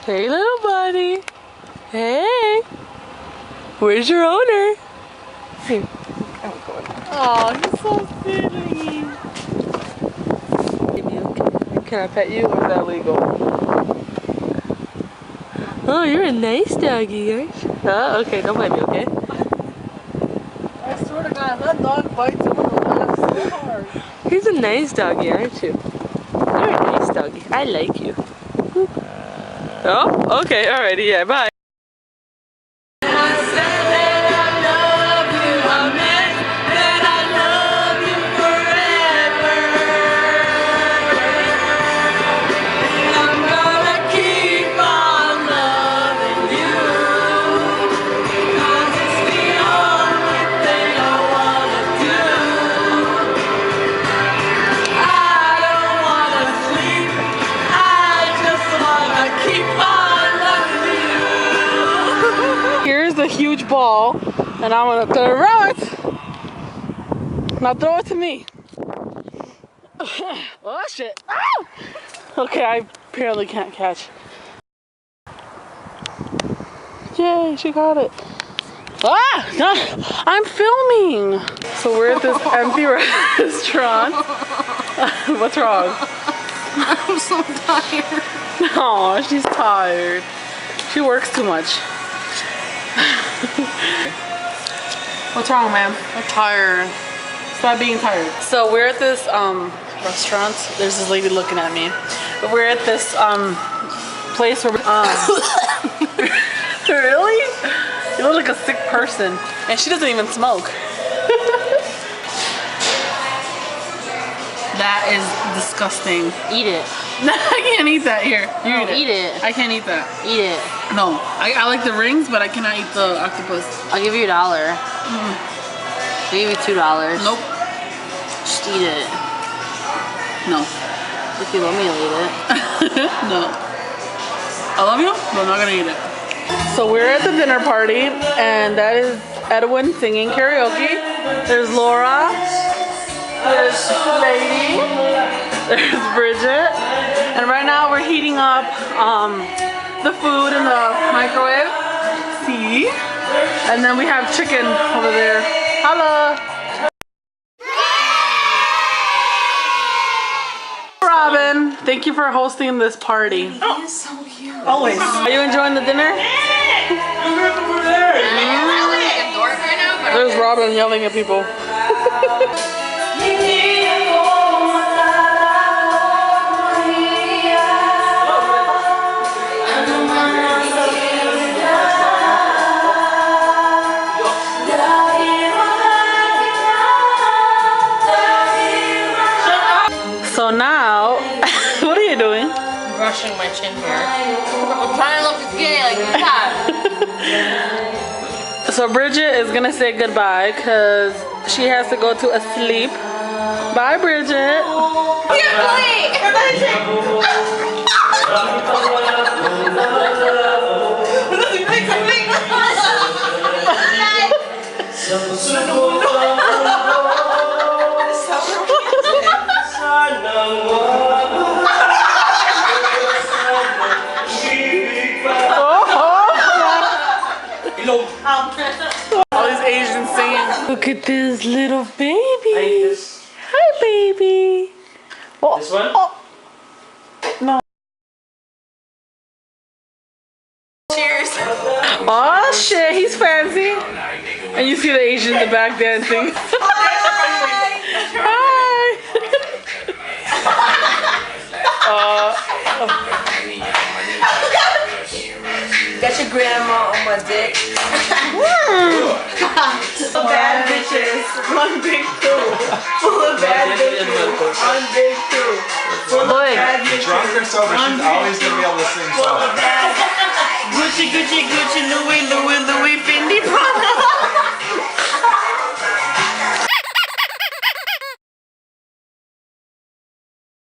Hey, little buddy. Hey. Where's your owner? Hey. Oh, he's so silly. Can I pet you or is that legal? Oh, you're a nice doggy, aren't you? Oh, okay, don't bite me, okay? I swear to God, that dog bites him on the left so hard. He's a nice doggy, aren't you? You're a nice doggy. I like you. Oh, okay, alrighty, yeah, bye. Huge ball and I'm gonna throw it. Now throw it to me. Oh shit. Ah! Okay, I apparently can't catch. Yay, she got it. Ah! No, I'm filming. So we're at this empty restaurant. What's wrong? I'm so tired. No, she's tired. She works too much. What's wrong, ma'am? I'm tired. Stop being tired. So we're at this restaurant. There's this lady looking at me. But we're at this place where really? You look like a sick person. And she doesn't even smoke. That is disgusting. Eat it. I can't eat that here. You eat it. I can't eat that. Eat it. No. I like the rings, but I cannot eat the octopus. I'll give you $1. I'll give you $2. Nope. Just eat it. No. If you want me to eat it. No. I love you, but I'm not gonna eat it. So we're at the dinner party, and that is Edwin singing karaoke. There's Laura. There's Lady. There's Bridget. And right now we're heating up the food in the microwave. See? And then we have chicken over there. Holla! Robynne, thank you for hosting this party. Oh, he's so cute. Always. Are you enjoying the dinner? There's Robynne yelling at people. So now, what are you doing? I'm brushing my chin hair. I'm trying to look gay like that. So Bridget is gonna say goodbye because she has to go to a sleep. Bye, Bridget. All these Asians singing. Look at this little baby. Hi, baby. Oh, this one? Oh. No. Cheers. Oh shit, he's fancy. And you see the Asian in the back dancing. Hi. Got your grandma on my dick. Bad bitches. One big two. Full of bad bitches. One big two. Full of bad bitches. Drunk or sober, she's always gonna be able to sing songs. Gucci, Gucci, Gucci, Louis, Louis.